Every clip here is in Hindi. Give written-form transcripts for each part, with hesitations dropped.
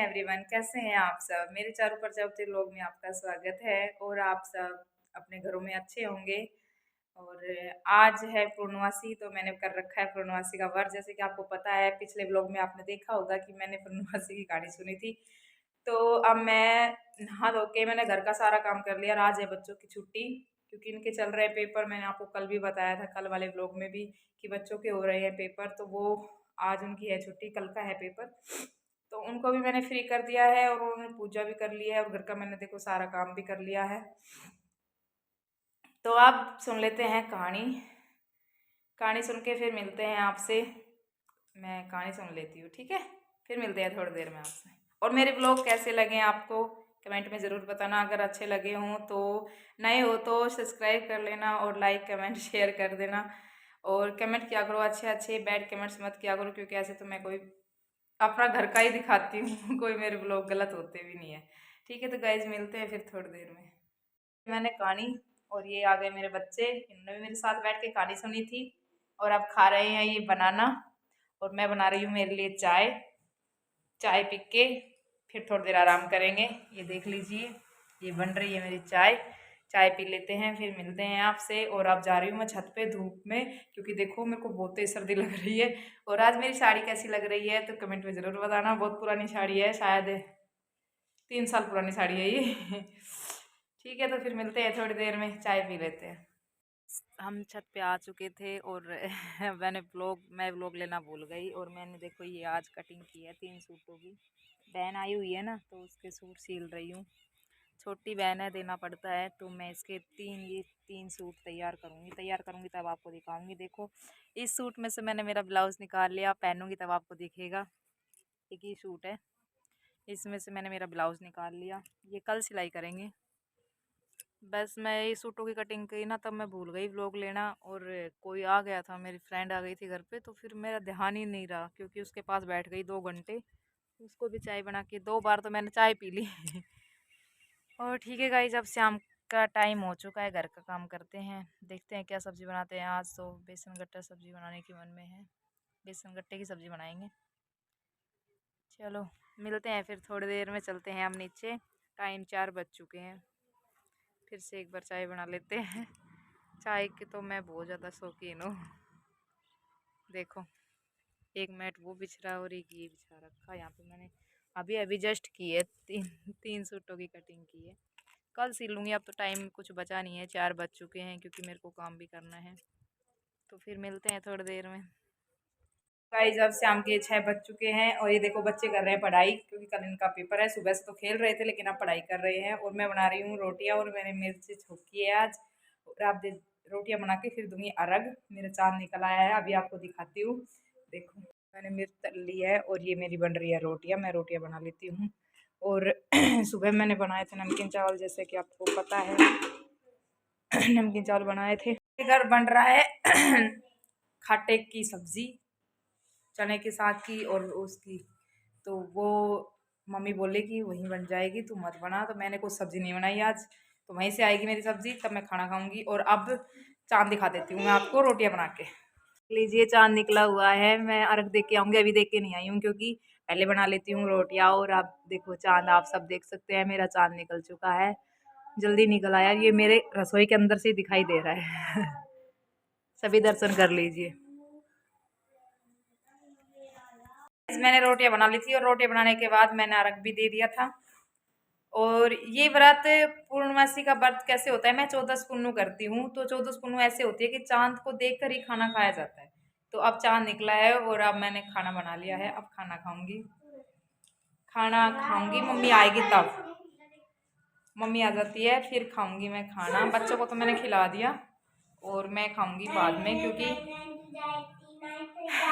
एवरीवन, कैसे हैं आप सब। मेरे चारों पर चौथे लोग में आपका स्वागत है और आप सब अपने घरों में अच्छे होंगे। और आज है पूर्णवासी, तो मैंने कर रखा है पूर्णवासी का व्रत। जैसे कि आपको पता है, पिछले ब्लॉग में आपने देखा होगा कि मैंने पूर्णवासी की कहानी सुनी थी। तो अब मैं नहा धो के मैंने घर का सारा काम कर लिया और आज है बच्चों की छुट्टी, क्योंकि इनके चल रहे हैं पेपर। मैंने आपको कल भी बताया था, कल वाले ब्लॉग में भी, कि बच्चों के हो रहे हैं पेपर। तो वो आज उनकी है छुट्टी, कल का है पेपर। तो उनको भी मैंने फ्री कर दिया है और उन्होंने पूजा भी कर लिया है और घर का मैंने देखो सारा काम भी कर लिया है। तो आप सुन लेते हैं कहानी। कहानी सुन के फिर मिलते हैं आपसे। मैं कहानी सुन लेती हूँ, ठीक है। फिर मिलते हैं थोड़ी देर में आपसे। और मेरे ब्लॉग कैसे लगे आपको कमेंट में ज़रूर बताना। अगर अच्छे लगे हों तो, नए हो तो सब्सक्राइब कर लेना और लाइक कमेंट शेयर कर देना। और कमेंट किया करो अच्छे अच्छे, बैड कमेंट्स मत किया करो, क्योंकि ऐसे तो मैं कोई अपना घर का ही दिखाती हूँ कोई मेरे ब्लॉग गलत होते भी नहीं है। ठीक है, तो गाइज मिलते हैं फिर थोड़ी देर में। मैंने कहानी, और ये आ गए मेरे बच्चे, इन्होंने भी मेरे साथ बैठ के कहानी सुनी थी और अब खा रहे हैं ये बनाना। और मैं बना रही हूँ मेरे लिए चाय। चाय पी के फिर थोड़ी देर आराम करेंगे। ये देख लीजिए, ये बन रही है मेरी चाय। चाय पी लेते हैं फिर मिलते हैं आपसे। और अब जा रही हूँ मैं छत पे धूप में, क्योंकि देखो मेरे को बहुत तेज सर्दी लग रही है। और आज मेरी साड़ी कैसी लग रही है तो कमेंट में ज़रूर बताना। बहुत पुरानी साड़ी है, शायद 3 साल पुरानी साड़ी है ये ठीक है, तो फिर मिलते हैं थोड़ी देर में, चाय पी लेते हैं। हम छत पे आ चुके थे और मैं व्लॉग लेना भूल गई। और मैंने देखो ये आज कटिंग की है 3 सूटों की। बहन आई हुई है ना, तो उसके सूट सील रही हूँ। छोटी बहन है, देना पड़ता है। तो मैं इसके ये 3 सूट तैयार करूँगी तब आपको दिखाऊंगी। देखो, इस सूट में से मैंने मेरा ब्लाउज निकाल लिया, पहनूंगी तब आपको दिखेगा। एक ही सूट है, इसमें से मैंने मेरा ब्लाउज निकाल लिया। ये कल सिलाई करेंगे। बस मैं ये सूटों की कटिंग की ना, तब मैं भूल गई व्लॉग लेना। और कोई आ गया था, मेरी फ्रेंड आ गई थी घर पे, तो फिर मेरा ध्यान ही नहीं रहा, क्योंकि उसके पास बैठ गई 2 घंटे। उसको भी चाय बना के 2 बार तो मैंने चाय पी ली और ठीक है गाइस, अब शाम का टाइम हो चुका है, घर का काम करते हैं। देखते हैं क्या सब्ज़ी बनाते हैं। आज तो बेसन गट्टा सब्ज़ी बनाने की मन में है, बेसन गट्टे की सब्ज़ी बनाएंगे। चलो मिलते हैं फिर थोड़ी देर में, चलते हैं हम नीचे। टाइम 4 बज चुके हैं। फिर से एक बार चाय बना लेते हैं। चाय की तो मैं बहुत ज़्यादा शौकीन हूँ। देखो, एक मैट वो बिछ रहा और एक ये बिछा रखा। यहाँ पे मैंने अभी अभी जस्ट की है, तीन सूटों की कटिंग की है। कल सिल लूँगी, अब तो टाइम कुछ बचा नहीं है, 4 बज चुके हैं, क्योंकि मेरे को काम भी करना है। तो फिर मिलते हैं थोड़ी देर में। गाइस, अब शाम के 6 बज चुके हैं और ये देखो बच्चे कर रहे हैं पढ़ाई, क्योंकि कल इनका पेपर है। सुबह से तो खेल रहे थे, लेकिन अब पढ़ाई कर रहे हैं। और मैं बना रही हूँ रोटियाँ, और मैंने मिर्ची छोकी है आज। और आप रोटियाँ बना के फिर दूंगी अर्घ। मेरा चाँद निकल आया है, अभी आपको दिखाती हूँ। देखो, मैंने मिर्च तल ली है और ये मेरी बन रही है रोटियाँ। मैं रोटियाँ बना लेती हूँ। और सुबह मैंने बनाए थे नमकीन चावल, जैसे कि आपको पता है नमकीन चावल बनाए थे। इधर बन रहा है खाटे की सब्जी, चने के साग की और उसकी। तो वो मम्मी बोले कि वहीं बन जाएगी, तू मत बना। तो मैंने कुछ सब्जी नहीं बनाई आज, तो वहीं से आएगी मेरी सब्जी, तब मैं खाना खाऊंगी। और अब चाँद दिखा देती हूँ मैं आपको रोटियां बना के। लीजिए, चाँद निकला हुआ है। मैं अर्घ देख के आऊँगी, अभी देख के नहीं आई हूँ, क्योंकि पहले बना लेती हूँ रोटियां। और अब देखो चाँद, आप सब देख सकते हैं, मेरा चाँद निकल चुका है। जल्दी निकल आया, ये मेरे रसोई के अंदर से दिखाई दे रहा है सभी दर्शन कर लीजिए। मैंने रोटियां बना ली थी और रोटियां बनाने के बाद मैंने अर्घ भी दे दिया था। और ये व्रत, पूर्णमासी का व्रत कैसे होता है, मैं 14 पुन्नू करती हूँ। तो 14 पुन्नू ऐसे होती है कि चांद को देखकर ही खाना खाया जाता है। तो अब चांद निकला है और अब मैंने खाना बना लिया है, अब खाना खाऊंगी। खाना खाऊंगी, मम्मी आएगी तब। मम्मी आ जाती है फिर खाऊंगी मैं खाना। बच्चों को तो मैंने खिला दिया और मैं खाऊंगी बाद में, क्योंकि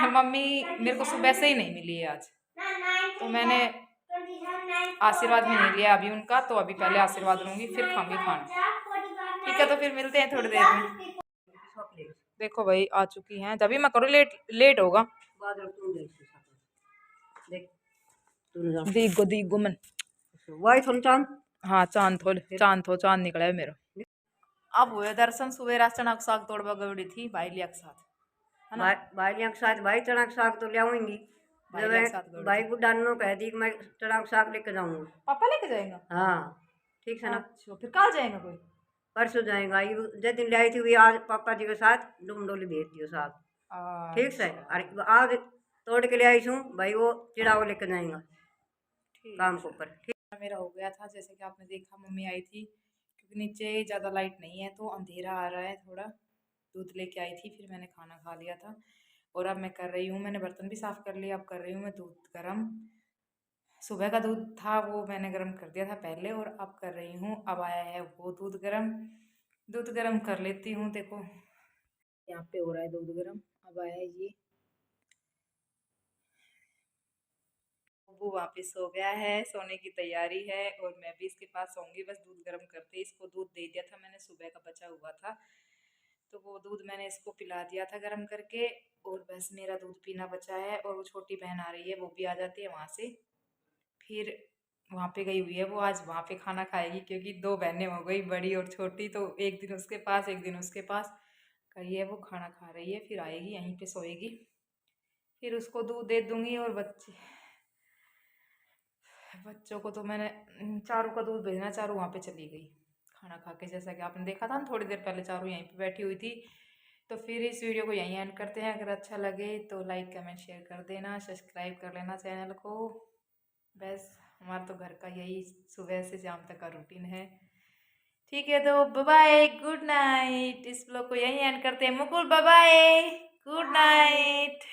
मम्मी मेरे को सुबह से ही नहीं मिली है आज। तो मैंने आशीर्वाद भी नहीं लिया अभी उनका, तो अभी पहले आशीर्वाद लूंगी फिर खाऊंगी खाना। ठीक है, तो फिर मिलते हैं थोड़ी देर में। देखो भाई आ चुकी हैं, तभी मैं करूँ, लेट लेट होगा। दीगो दीगो मन वाई थोड़ी चांद। हाँ, चांद निकला है मेरा। अब हुए दर्शन। सुबह रास्ता साग तोड़वा गई थी भाई लिया के साथ, है ना। भाई के साथ भाई चना के साग तो ले आऊंगी। भाई के साथ गौड़ भाई को डालनो कह दी कि मैं चढ़ाऊ साग लेकर जाऊंगा। पापा लेके जाएगा? हाँ ठीक है ना। अच्छा, फिर कहाँ जाएगा कोई? परसों जाएगा, जिस दिन लाई थी वही आज पापा जी के साथ डोमडोली भेज दियो साग। ठीक से अच्छा अरे आज तोड़ के ले आई हूँ भाई, वो चिड़ाव लेकर जाएगा काम ठीक के है। ऊपर। मेरा हो गया था, जैसे कि आपने देखा मम्मी आई थी, क्योंकि नीचे ज़्यादा लाइट नहीं है तो अंधेरा आ रहा है थोड़ा। दूध लेके आई थी, फिर मैंने खाना खा लिया था और अब मैं कर रही हूँ, मैंने बर्तन भी साफ़ कर लिया, अब कर रही हूँ मैं दूध गर्म। सुबह का दूध था वो मैंने गर्म कर दिया था पहले, और अब कर रही हूँ, अब आया है वो दूध गर्म। दूध गर्म कर लेती हूँ। देखो यहाँ पे हो रहा है दूध गर्म, अब आया है ये। वो वापस सो गया है, सोने की तैयारी है और मैं भी इसके पास सोऊंगी। बस दूध गर्म करते, इसको दूध दे दिया था मैंने, सुबह का बचा हुआ था तो वो दूध मैंने इसको पिला दिया था गर्म करके। और बस मेरा दूध पीना बचा है, और वो छोटी बहन आ रही है, वो भी आ जाती है वहाँ से, फिर वहाँ पे गई हुई है वो, आज वहाँ पे खाना खाएगी क्योंकि दो बहनें हो गई, बड़ी और छोटी, तो एक दिन उसके पास एक दिन उसके पास गई है, वो खाना खा रही है, फिर आएगी यहीं पे सोएगी, फिर उसको दूध दे दूँगी। और बच्चों को तो मैंने चारू का दूध भेजना, चारू वहाँ पे चली गई खाना खा के, जैसा कि आपने देखा था ना थोड़ी देर पहले, चारू यहीं पे बैठी हुई थी। तो फिर इस वीडियो को यहीं एंड करते हैं। अगर अच्छा लगे तो लाइक कमेंट शेयर कर देना, सब्सक्राइब कर लेना चैनल को। बस हमारा तो घर का यही सुबह से शाम तक का रूटीन है। ठीक है, तो बाय बाय, गुड नाइट। इस ब्लॉग को यहीं एंड करते हैं। Mukul bye bye, good night.